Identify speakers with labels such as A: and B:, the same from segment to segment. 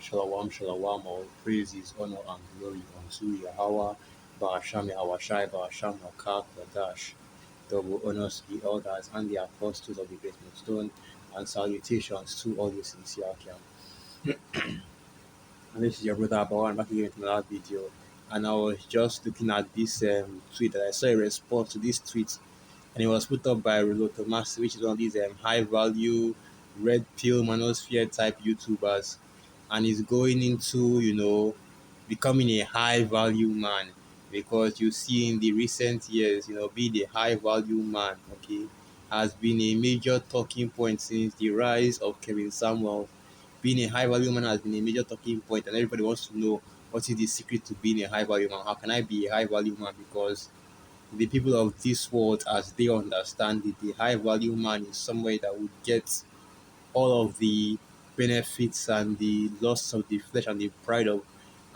A: Shalawam, Shalawam, all praises, honor, and glory unto Yahweh, Ba'asham, Yahweh Ba'asham, Makak, Wadash. Double honors to the elders and the apostles of the great stone, and salutations to all the sincere Kiam. And this is your brother Abawa, and back again with another video. And I was just looking at this tweet, and I saw a response to this tweet, and it was put up by Rolo Thomas, which is one of these high value, red pill manosphere type YouTubers, and he's going into, becoming a high value man, because you see in the recent years, being a high value man, okay, has been a major talking point since the rise of Kevin Samuel. Being a high value man has been a major talking point, and everybody wants to know what is the secret to being a high value man. How can I be a high value man? Because the people of this world, as they understand it, the high value man is somewhere that would get all of the benefits and the loss of the flesh and the pride of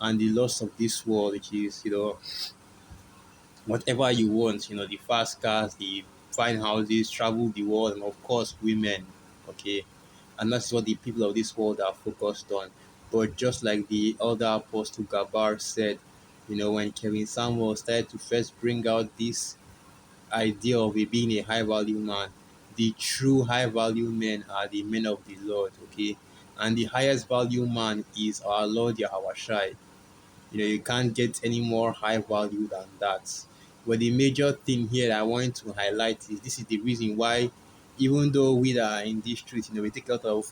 A: and the loss of this world, which is, whatever you want, the fast cars, the fine houses, travel the world, and of course, women. Okay. And that's what the people of this world are focused on. But just like the elder apostle Gabar said, when Kevin Samuel started to first bring out this idea of it being a high value man, the true high value men are the men of the Lord, okay? And the highest value man is our Lord Yahweh. You can't get any more high value than that. But the major thing here that I want to highlight is this is the reason why, even though we that are in this street, we take a lot of,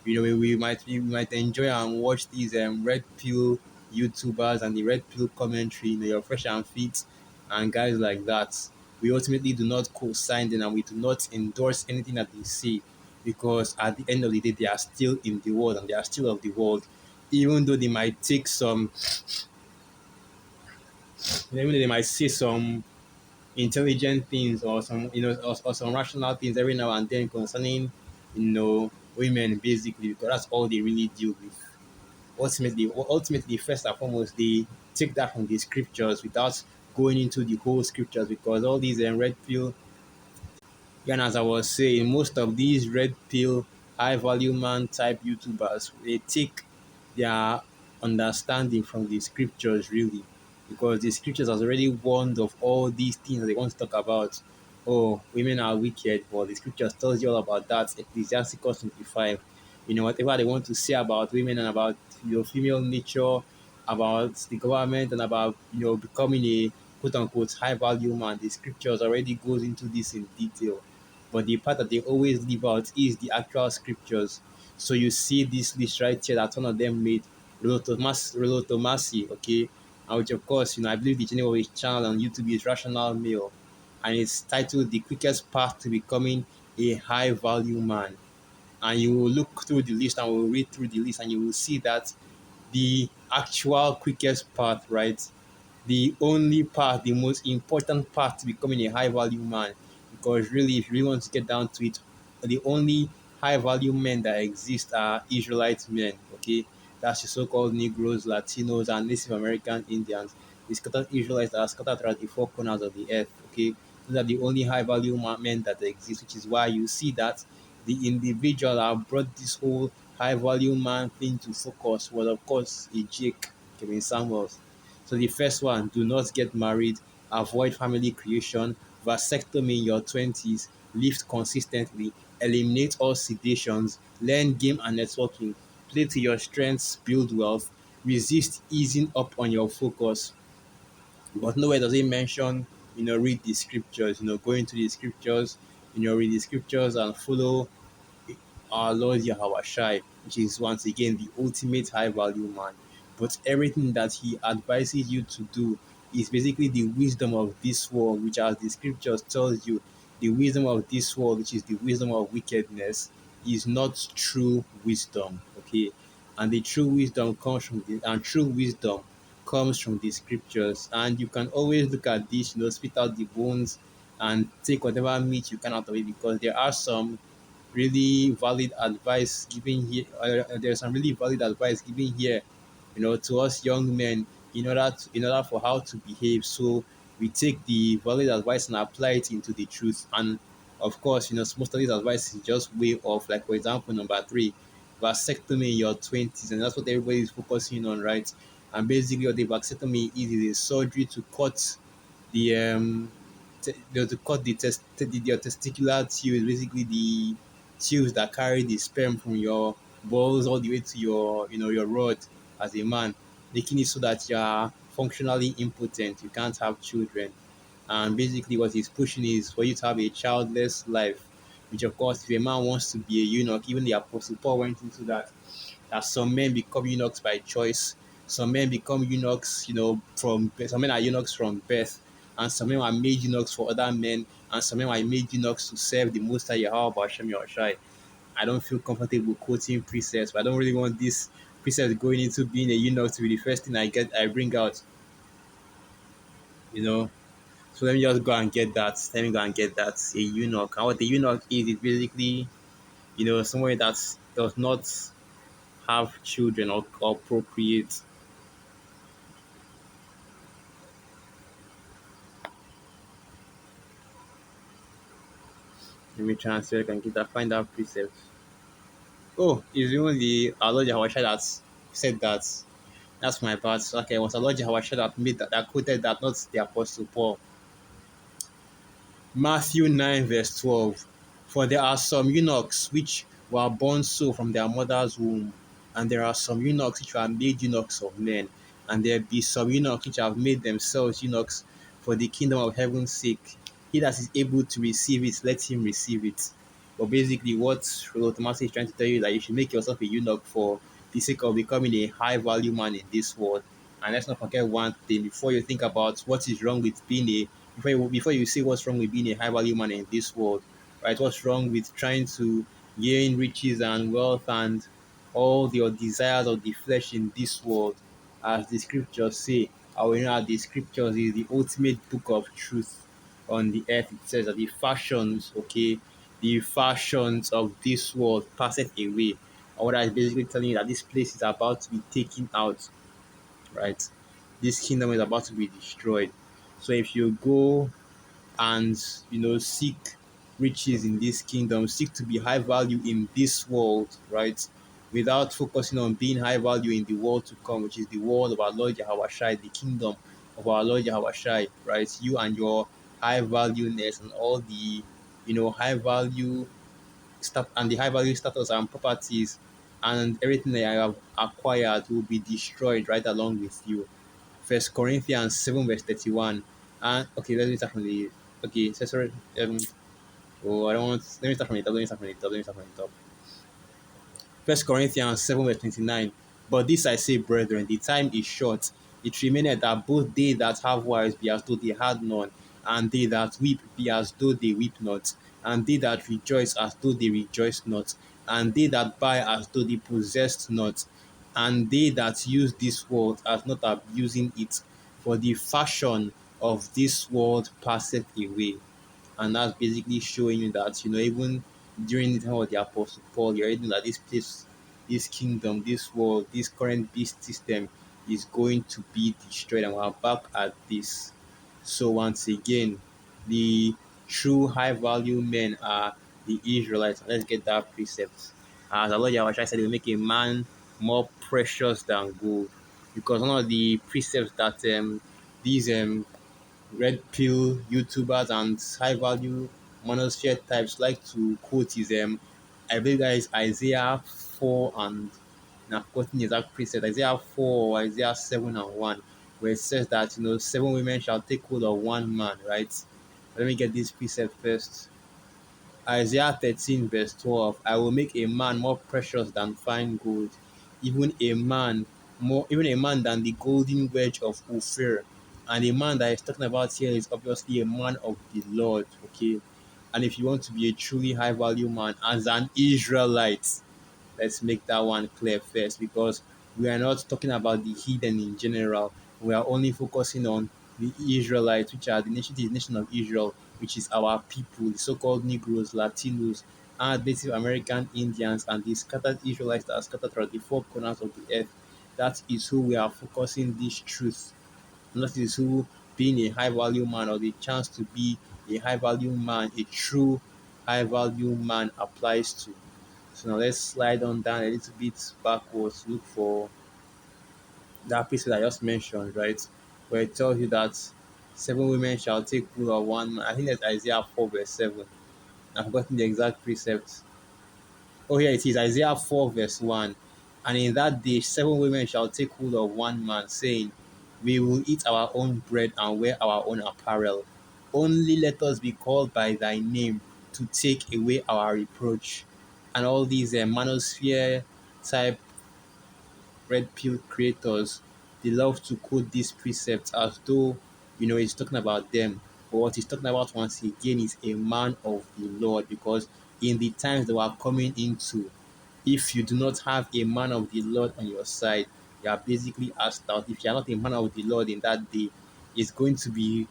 A: we might enjoy and watch these red pill YouTubers and the red pill commentary, your fresh and fit and guys like that. We ultimately do not co-sign them, and we do not endorse anything that they say, because at the end of the day they are still in the world and they are still of the world. Even though they might take some, even though they might say some intelligent things, or some, or some rational things every now and then concerning, women, basically, because that's all they really deal with. Ultimately, first and foremost, they take that from the scriptures without going into the whole scriptures, because all these red pill, and as I was saying, most of these red pill high value man type YouTubers, they take their understanding from the scriptures, really, because the scriptures has already warned of all these things that they want to talk about. Oh, women are wicked, but the scriptures tells you all about that. Ecclesiasticus 25. Whatever they want to say about women and about your female nature, about the government, and about becoming a quote unquote high value man, the scriptures already goes into this in detail. But the part that they always leave out is the actual scriptures. So you see this list right here that one of them made, Rolo Tomasi, okay? And which, of course, I believe the name of his channel on YouTube is Rational Male. And it's titled The Quickest Path to Becoming a High Value Man. And you will look through the list and will read through the list, and you will see that the actual quickest path, right? The only path, the most important path to becoming a high value man. Because really, if you really want to get down to it, the only high value men that exist are Israelite men, okay? That's the so called Negroes, Latinos, and Native American Indians. The scattered Israelites that are scattered throughout the four corners of the earth, okay? Those are the only high value men that exist, which is why you see that the individual that brought this whole high value man thing to focus was, of course, a Jake, Kevin Samuels. So the first one, do not get married, avoid family creation, vasectomy in your 20s, lift consistently, eliminate all sedations, learn game and networking, play to your strengths, build wealth, resist easing up on your focus. But nowhere does it mention, read the scriptures, go into the scriptures, read the scriptures and follow our Lord Yahweh Shai, which is once again the ultimate high value man. But everything that he advises you to do is basically the wisdom of this world, which, as the scriptures tells you, the wisdom of this world, which is the wisdom of wickedness, is not true wisdom. Okay. And the true wisdom comes from the scriptures. And you can always look at this, spit out the bones and take whatever meat you can out of it, because there are some really valid advice given here. There's some really valid advice given here, to us young men, in order for how to behave. So we take the valid advice and apply it into the truth. And of course, most of these advice is just way off. Like, for example, number three, vasectomy in your 20s, and that's what everybody is focusing on, right? And basically, what the vasectomy is a surgery to cut the to cut your testicular tubes, basically the tubes that carry the sperm from your balls all the way to your your rod as a man, making it so that you are functionally impotent, you can't have children. And basically what he's pushing is for you to have a childless life, which of course if a man wants to be a eunuch, even the apostle Paul went into that, that some men become eunuchs by choice, some men become eunuchs, from some men are eunuchs from birth, and some men are made eunuchs for other men, and some men are made eunuchs to serve the Most High Yahweh Hashem Yahushai. I don't feel comfortable quoting precepts, but I don't really want this precept going into being a eunuch to be the first thing I bring out, you know. So let me just go and get that. Let me go and get that. A eunuch. And what the eunuch is basically, someone that does not have children or procreate. Let me try and see if I can get that, find that precept. Oh, it's even the Allah Hawasha that said that. That's my part. Okay, it was Allah Hawasha that made that quoted that, not the Apostle Paul. Matthew 9, verse 12. For there are some eunuchs which were born so from their mother's womb, and there are some eunuchs which were made eunuchs of men, and there be some eunuchs which have made themselves eunuchs for the kingdom of heaven's sake. He that is able to receive it, let him receive it. But basically, what Thomas is trying to tell you is that you should make yourself a eunuch for the sake of becoming a high value man in this world. And let's not forget one thing before you think about what is wrong with being a before you see what's wrong with being a high value man in this world, right? What's wrong with trying to gain riches and wealth and all your desires of the flesh in this world, as the scriptures say. Or we know that the scriptures is the ultimate book of truth on the earth. It says that the fashions of this world passeth away. And what I basically telling you that this place is about to be taken out, right? This kingdom is about to be destroyed. So if you go and seek riches in this kingdom, seek to be high value in this world, right? Without focusing on being high value in the world to come, which is the world of our Lord Yahushai, the kingdom of our Lord Yahushai, right? You and your high valueness and all the high value stuff and the high value status and properties and everything that I have acquired will be destroyed right along with you. First Corinthians 7 verse 31. And okay, let me start from the sorry. I don't want, let me start from the top, First Corinthians 7 verse 29. But this I say, brethren, the time is short. It remaineth that both they that have wives be as though they had none, and they that weep be as though they weep not, and they that rejoice as though they rejoice not, and they that buy as though they possessed not, and they that use this world as not abusing it, for the fashion of this world passeth away. And that's basically showing you that even during the time of the Apostle Paul, you're reading that this place, this kingdom, this world, this current beast system is going to be destroyed, and we're back at this. So once again, the true high value men are the Israelites. Let's get that precept. As Allah Yahweh said, He will make a man more precious than gold. Because one of the precepts that these red pill YouTubers and high value monosphere types like to quote is I believe that is Isaiah 4 and now quoting the exact precept, Isaiah 4 or Isaiah 7 and 1, where it says that 7 women shall take hold of one man, right? Let me get this precept first. Isaiah 13 verse 12. I will make a man more precious than fine gold, even a man than the golden wedge of Ophir. And the man that is talking about here is obviously a man of the Lord, okay? And if you want to be a truly high value man as an Israelite, let's make that one clear first, because we are not talking about the heathen in general. We are only focusing on the Israelites, which are the nation of Israel, which is our people, the so-called Negroes, Latinos, and Native American Indians, and the scattered Israelites that are scattered throughout the four corners of the earth. That is who we are focusing this truth. And that is who being a high value man, or the chance to be a high value man, a true high value man, applies to. So now let's slide on down a little bit backwards, look for that precept I just mentioned, right? Where it tells you that 7 women shall take rule of one man. I think that's Isaiah 4, verse 7. I've forgotten the exact precept. Oh, here it is, Isaiah 4, verse 1. And in that day, 7 women shall take hold of one man, saying, we will eat our own bread and wear our own apparel. Only let us be called by thy name to take away our reproach. And all these manosphere type red pill creators, they love to quote these precepts as though, it's talking about them. But what he's talking about once again is a man of the Lord, because in the times that we're coming into, if you do not have a man of the Lord on your side, you are basically asked out. If you are not a man of the Lord in that day, it's going to be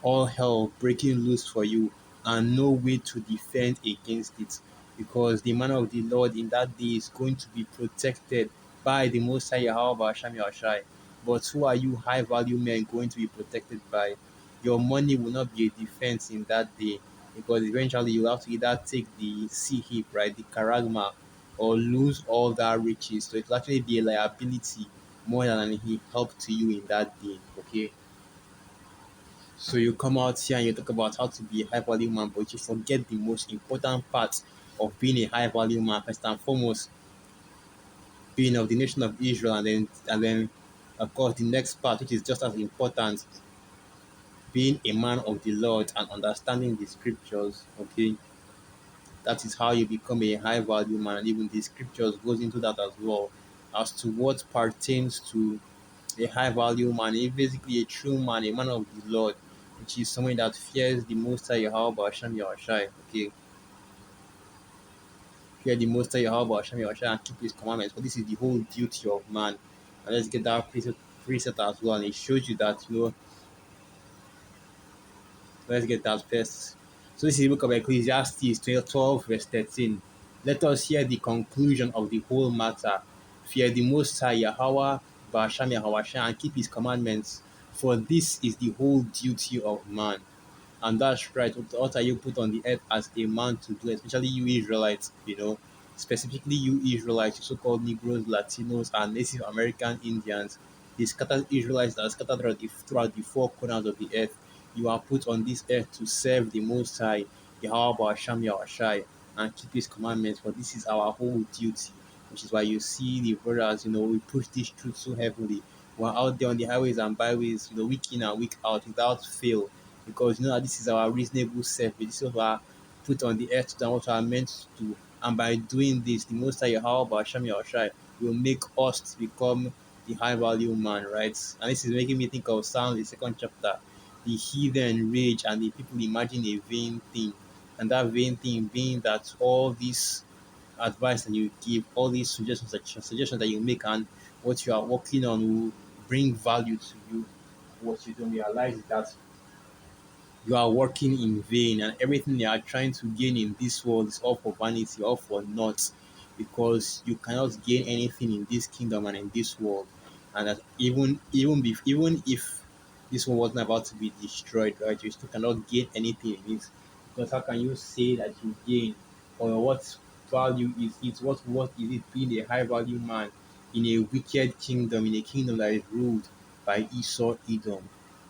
A: all hell breaking loose for you and no way to defend against it, because the man of the Lord in that day is going to be protected by the Most High Yahweh Hashem Yahushai. But who are you high value men going to be protected by? Your money will not be a defense in that day, because eventually you have to either take the sea heap, right, the charagma, or lose all that riches. So it will actually be a liability more than a help to you in that day. Okay. So you come out here and you talk about how to be a high value man, but you forget the most important part of being a high value man. First and foremost, being of the nation of Israel, and then of course the next part, which is just as important, being a man of the Lord and understanding the scriptures. Okay, that is how you become a high value man, and even the scriptures goes into that as well, as to what pertains to a high value man, basically a true man, a man of the Lord, which is someone that fears the Most High Yahweh Hashem Yahushai. Okay, fear the Most High Yahweh Hashem Yahushai and keep His commandments. But this is the whole duty of man. And let's get that preset as well, and it shows you that let's get that first. So this is the book of Ecclesiastes 12, verse 13. Let us hear the conclusion of the whole matter. Fear the Most High Yahweh Ba'asham Yahweh and keep His commandments, for this is the whole duty of man. And that's right. What are you put on the earth as a man to do, especially you Israelites, specifically you Israelites, you so-called Negroes, Latinos, and Native American Indians, the scattered Israelites that are scattered throughout the four corners of the earth. You are put on this earth to serve the Most High, Yahweh Hashem Yahushai, and keep His commandments, for this is our whole duty, which is why you see the brothers, we push this truth so heavily. We're out there on the highways and byways, week in and week out without fail, because that this is our reasonable self. This is what we are put on the earth and what we are meant to do. And by doing this, the Most High Yahweh Hashem Yahushai will make us become the high value man, right? And this is making me think of Psalm, the second chapter. The heathen rage and the people imagine a vain thing. And that vain thing being that all this advice that you give, all these suggestions that you make, and what you are working on will bring value to you. What you don't realize is that you are working in vain, and everything you are trying to gain in this world is all for vanity, all for naught, because you cannot gain anything in this kingdom and in this world. And that even if this one wasn't about to be destroyed, right, you still cannot gain anything in it, because how can you say that you gain, or what value is it, what is it being a high value man in a wicked kingdom, in a kingdom that is ruled by Esau Edom,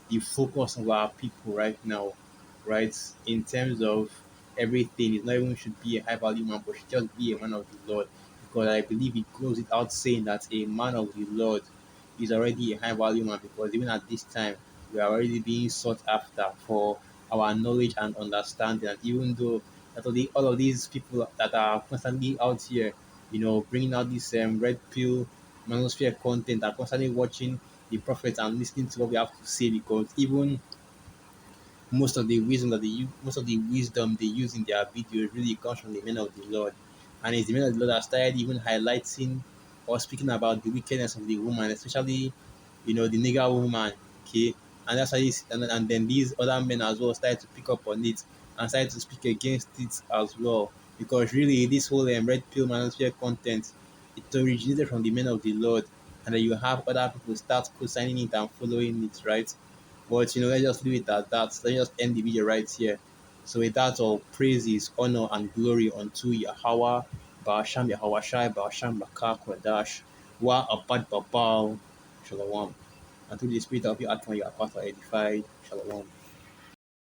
A: the focus of our people right now, right? In terms of everything, it's not even should be a high value man, but should just be a man of the Lord. Because I believe it goes without saying that a man of the Lord is already a high value man, because even at this time, we are already being sought after for our knowledge and understanding. And even though that all of these people that are constantly out here, bringing out this red pill manosphere content, are constantly watching the prophets and listening to what we have to say, because even most of the wisdom they use in their videos really comes from the men of the Lord. And it's the men of the Lord that started even highlighting or speaking about the wickedness of the woman, especially the nigger woman. Okay. And that's why and then these other men as well started to pick up on it and started to speak against it as well. Because really this whole red pill manosphere content, it originated from the men of the Lord, and then you have other people start co-signing it and following it, right? But let's just leave it at that. Let's just end the video right here. So with that all, praises, honor, and glory unto Yahweh, Ba'asham Yahawashai, Ba'asham Baka Kodash, Wa Abad Babao, Shalom. And through the spirit of your act when you are part edified, Shalom.